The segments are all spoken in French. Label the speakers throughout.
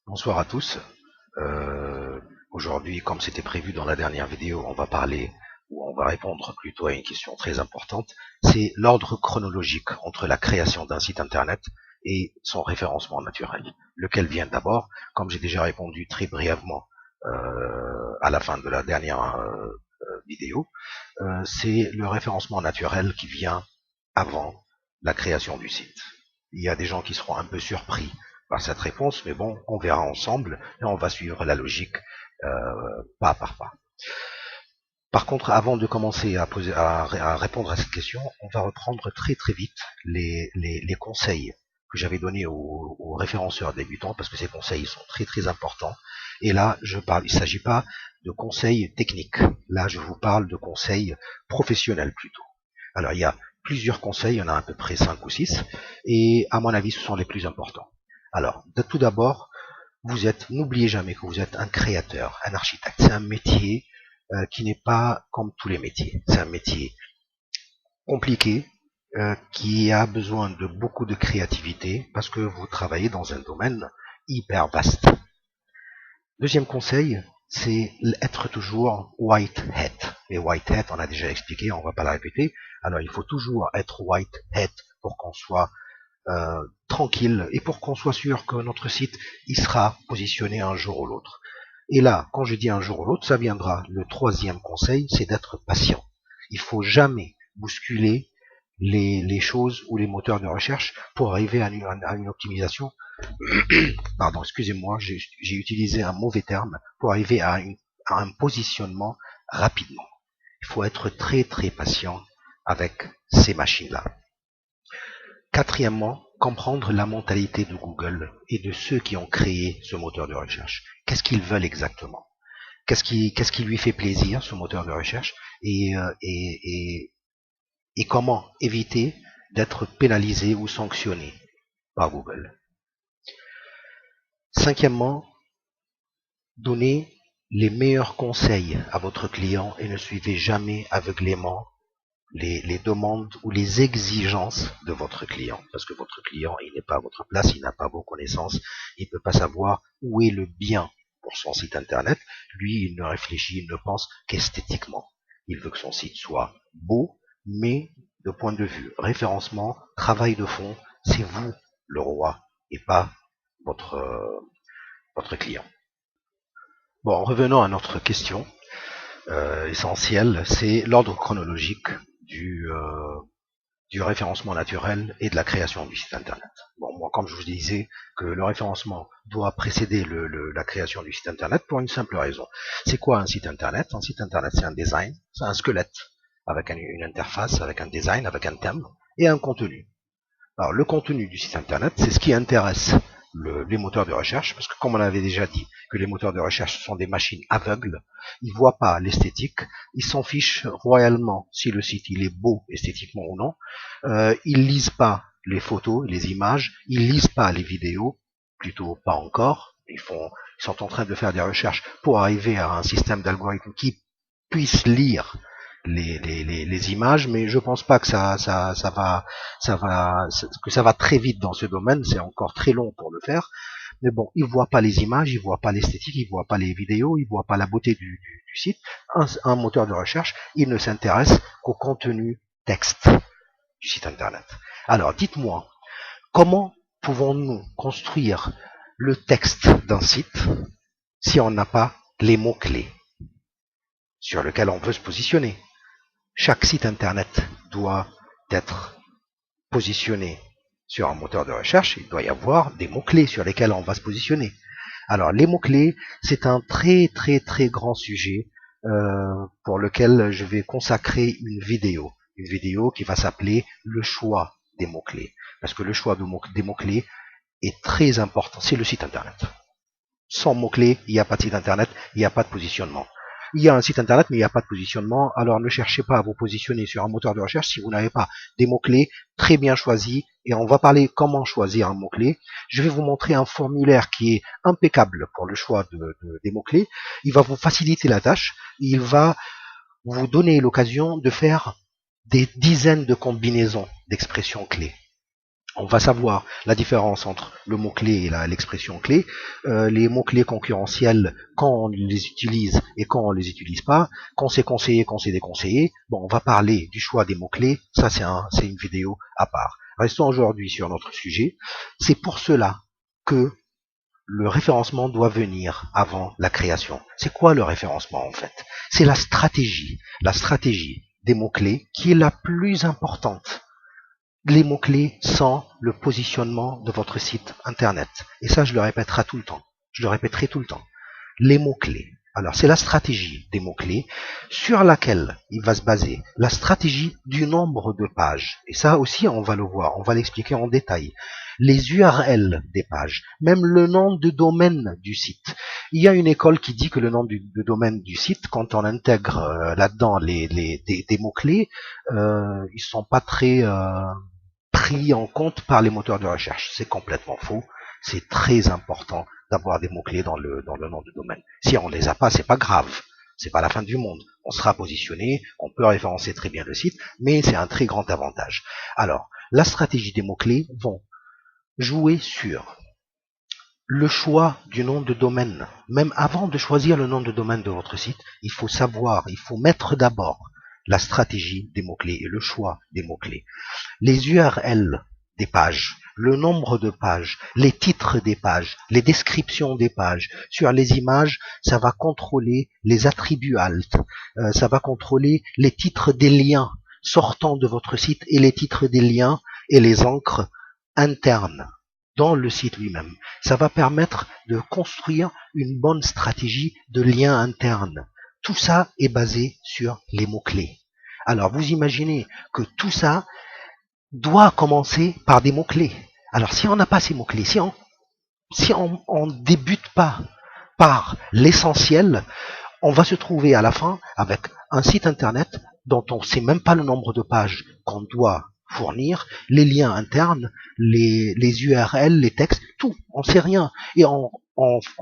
Speaker 1: Bonsoir à tous. Aujourd'hui, comme c'était prévu dans la dernière vidéo, on va parler, ou on va répondre plutôt à une question très importante. C'est l'ordre chronologique entre la création d'un site internet et son référencement naturel. Lequel vient d'abord? Comme j'ai déjà répondu très brièvement à la fin de la dernière vidéo, c'est le référencement naturel qui vient avant la création du site. Il y a des gens qui seront un peu surpris par cette réponse, mais bon, on verra ensemble et on va suivre la logique pas par pas. Par contre, avant de commencer à répondre à cette question, on va reprendre très très vite les conseils que j'avais donnés aux référenceurs débutants, parce que ces conseils sont très très importants. Et là, il ne s'agit pas de conseils techniques. Là, je vous parle de conseils professionnels plutôt. Alors, il y a plusieurs conseils, il y en a à peu près 5 ou 6, et à mon avis, ce sont les plus importants. Alors, tout d'abord, n'oubliez jamais que vous êtes un créateur, un architecte. C'est un métier qui n'est pas comme tous les métiers. C'est un métier compliqué, qui a besoin de beaucoup de créativité parce que vous travaillez dans un domaine hyper vaste. Deuxième conseil, c'est être toujours white hat. Et white hat, on a déjà expliqué, on ne va pas la répéter. Alors il faut toujours être white hat pour qu'on soit tranquille et pour qu'on soit sûr que notre site il sera positionné un jour ou l'autre. Et là, quand je dis un jour ou l'autre, ça viendra. Le troisième conseil, c'est d'être patient. Il faut jamais bousculer les choses ou les moteurs de recherche pour arriver à une optimisation. Pardon, excusez-moi, j'ai utilisé un mauvais terme pour arriver à un positionnement rapidement. Il faut être très très patient avec ces machines-là. Quatrièmement, comprendre la mentalité de Google et de ceux qui ont créé ce moteur de recherche. Qu'est-ce qu'ils veulent exactement? Qu'est-ce qui lui fait plaisir, ce moteur de recherche, et comment éviter d'être pénalisé ou sanctionné par Google. Cinquièmement, donnez les meilleurs conseils à votre client et ne suivez jamais aveuglément les demandes ou les exigences de votre client. Parce que votre client, il n'est pas à votre place, il n'a pas vos connaissances, il ne peut pas savoir où est le bien pour son site internet. Lui, il ne réfléchit, il ne pense qu'esthétiquement. Il veut que son site soit beau, mais de point de vue référencement, travail de fond, c'est vous le roi et pas votre client. Bon, revenons à notre question essentielle, c'est l'ordre chronologique du, euh, du référencement naturel et de la création du site internet. Bon, moi, comme je vous disais, que le référencement doit précéder la création du site internet pour une simple raison. C'est quoi un site internet? Un site internet, c'est un design, c'est un squelette avec une interface, avec un design, avec un thème et un contenu. Alors, le contenu du site internet, c'est ce qui intéresse les moteurs de recherche, parce que comme on avait déjà dit que les moteurs de recherche sont des machines aveugles, ils voient pas l'esthétique, ils s'en fichent royalement si le site il est beau esthétiquement ou non, ils lisent pas les photos, les images, ils lisent pas les vidéos, plutôt pas encore, ils sont en train de faire des recherches pour arriver à un système d'algorithme qui puisse lire les images, mais je pense pas que ça va très vite dans ce domaine, c'est encore très long pour le faire. Mais bon, ils voient pas les images, ils voient pas l'esthétique, ils voient pas les vidéos, ils voient pas la beauté du site. Un moteur de recherche, il ne s'intéresse qu'au contenu texte du site internet. Alors, dites-moi, comment pouvons-nous construire le texte d'un site si on n'a pas les mots-clés sur lesquels on veut se positionner? Chaque site internet doit être positionné sur un moteur de recherche, il doit y avoir des mots-clés sur lesquels on va se positionner. Alors les mots-clés, c'est un très très très grand sujet pour lequel je vais consacrer une vidéo qui va s'appeler le choix des mots-clés. Parce que le choix des mots-clés est très important, c'est le site internet. Sans mots-clés, il n'y a pas de site internet, il n'y a pas de positionnement. Il y a un site internet, mais il n'y a pas de positionnement. Alors ne cherchez pas à vous positionner sur un moteur de recherche si vous n'avez pas des mots-clés très bien choisis. Et on va parler comment choisir un mot-clé. Je vais vous montrer un formulaire qui est impeccable pour le choix des mots-clés. Il va vous faciliter la tâche. Il va vous donner l'occasion de faire des dizaines de combinaisons d'expressions clés. On va savoir la différence entre le mot-clé et l'expression clé, les mots-clés concurrentiels quand on les utilise et quand on les utilise pas, quand c'est conseillé, quand c'est déconseillé. Bon, on va parler du choix des mots-clés, ça c'est une vidéo à part. Restons aujourd'hui sur notre sujet. C'est pour cela que le référencement doit venir avant la création. C'est quoi le référencement en fait? C'est la stratégie des mots-clés qui est la plus importante. Les mots-clés sont le positionnement de votre site internet. Et ça, je le répéterai tout le temps. Je le répéterai tout le temps. Les mots-clés. Alors, c'est la stratégie des mots-clés sur laquelle il va se baser. La stratégie du nombre de pages. Et ça aussi, on va le voir. On va l'expliquer en détail. Les URL des pages. Même le nom de domaine du site. Il y a une école qui dit que le nom de domaine du site, quand on intègre là-dedans des mots-clés, ils sont pas très pris en compte par les moteurs de recherche. C'est complètement faux. C'est très important d'avoir des mots-clés dans le nom de domaine. Si on les a pas, c'est pas grave. C'est pas la fin du monde. On sera positionné, on peut référencer très bien le site, mais c'est un très grand avantage. Alors, la stratégie des mots-clés vont jouer sur le choix du nom de domaine. Même avant de choisir le nom de domaine de votre site, il faut savoir, il faut mettre d'abord la stratégie des mots-clés et le choix des mots-clés. Les URL des pages, le nombre de pages, les titres des pages, les descriptions des pages. Sur les images, ça va contrôler les attributs alt, ça va contrôler les titres des liens sortant de votre site et les titres des liens et les encres internes dans le site lui-même. Ça va permettre de construire une bonne stratégie de lien interne. Tout ça est basé sur les mots-clés. Alors vous imaginez que tout ça doit commencer par des mots-clés. Alors si on n'a pas ces mots-clés, si on débute pas par l'essentiel, on va se trouver à la fin avec un site internet dont on ne sait même pas le nombre de pages qu'on doit fournir, les liens internes, les URL, les textes, tout, on ne sait rien. Et on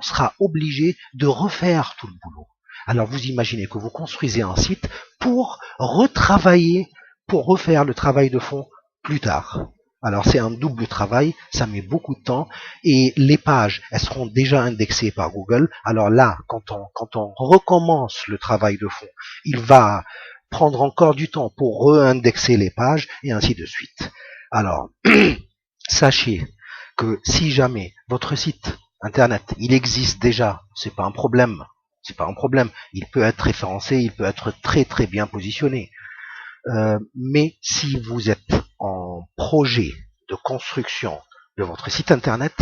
Speaker 1: sera obligé de refaire tout le boulot. Alors vous imaginez que vous construisez un site pour retravailler, pour refaire le travail de fond plus tard. Alors c'est un double travail, ça met beaucoup de temps et les pages, elles seront déjà indexées par Google. Alors là, quand on recommence le travail de fond, il va prendre encore du temps pour re-indexer les pages et ainsi de suite. Alors, sachez que si jamais votre site internet, il existe déjà, c'est pas un problème. C'est pas un problème. Il peut être référencé, il peut être très très bien positionné. Mais si vous êtes en projet de construction de votre site internet,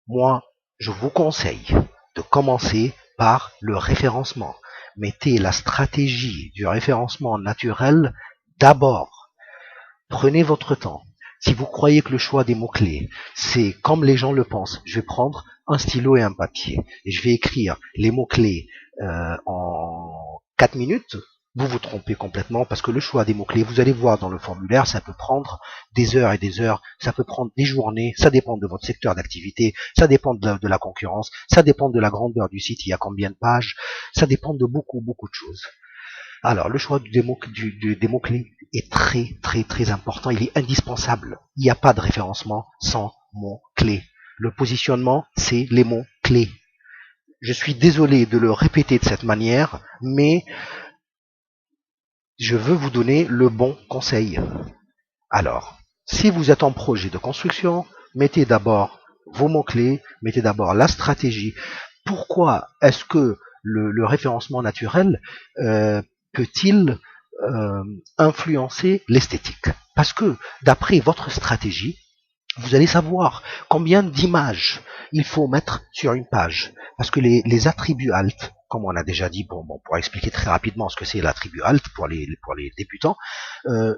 Speaker 1: moi, je vous conseille de commencer par le référencement. Mettez la stratégie du référencement naturel d'abord. Prenez votre temps. Si vous croyez que le choix des mots-clés, c'est comme les gens le pensent, je vais prendre un stylo et un papier et je vais écrire les mots-clés en 4 minutes, vous vous trompez complètement parce que le choix des mots-clés, vous allez voir dans le formulaire, ça peut prendre des heures et des heures, ça peut prendre des journées, ça dépend de votre secteur d'activité, ça dépend de la concurrence, ça dépend de la grandeur du site, il y a combien de pages, ça dépend de beaucoup de choses. Alors, le choix des mots-clés est très très important, il est indispensable. Il n'y a pas de référencement sans mots-clés. Le positionnement, c'est les mots-clés. Je suis désolé de le répéter de cette manière, mais je veux vous donner le bon conseil. Alors, si vous êtes en projet de construction, mettez d'abord vos mots-clés, mettez d'abord la stratégie. Pourquoi est-ce que le référencement naturel peut-il influencer l'esthétique? Parce que d'après votre stratégie, vous allez savoir combien d'images il faut mettre sur une page. Parce que les attributs alt, comme on a déjà dit, bon, pour expliquer très rapidement ce que c'est l'attribut alt pour les débutants,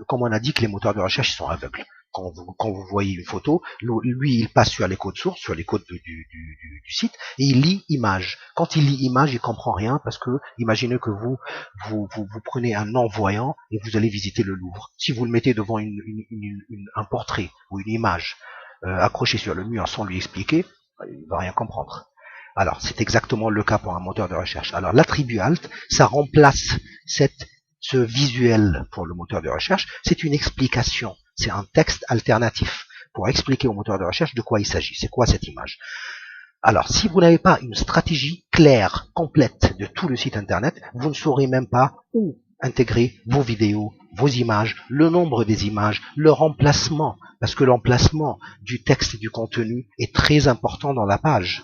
Speaker 1: comme on a dit que les moteurs de recherche sont aveugles. Quand vous voyez une photo, lui, il passe sur les codes sources, sur les codes du site, et il lit image. Quand il lit image, il comprend rien parce que, imaginez que vous prenez un non-voyant et vous allez visiter le Louvre. Si vous le mettez devant un portrait ou une image accroché sur le mur sans lui expliquer, il ne va rien comprendre. Alors, c'est exactement le cas pour un moteur de recherche. Alors, l'attribut alt, ça remplace ce visuel pour le moteur de recherche. C'est une explication, c'est un texte alternatif pour expliquer au moteur de recherche de quoi il s'agit. C'est quoi cette image? Alors, si vous n'avez pas une stratégie claire, complète de tout le site internet, vous ne saurez même pas où intégrer vos vidéos, vos images, le nombre des images, le remplacement, parce que l'emplacement du texte et du contenu est très important dans la page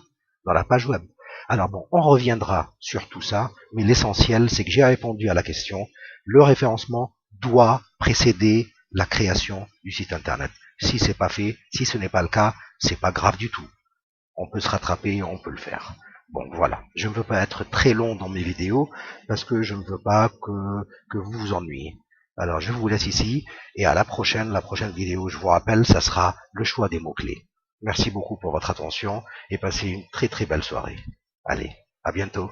Speaker 1: web. Alors bon, on reviendra sur tout ça, mais l'essentiel, c'est que j'ai répondu à la question. Le référencement doit précéder la création du site internet. Si c'est pas fait, si ce n'est pas le cas, c'est pas grave du tout. On peut se rattraper, on peut le faire. Bon, voilà. Je ne veux pas être très long dans mes vidéos parce que je ne veux pas que vous vous ennuyiez. Alors, je vous laisse ici et à la prochaine vidéo, je vous rappelle, ça sera le choix des mots-clés. Merci beaucoup pour votre attention et passez une très très belle soirée. Allez, à bientôt.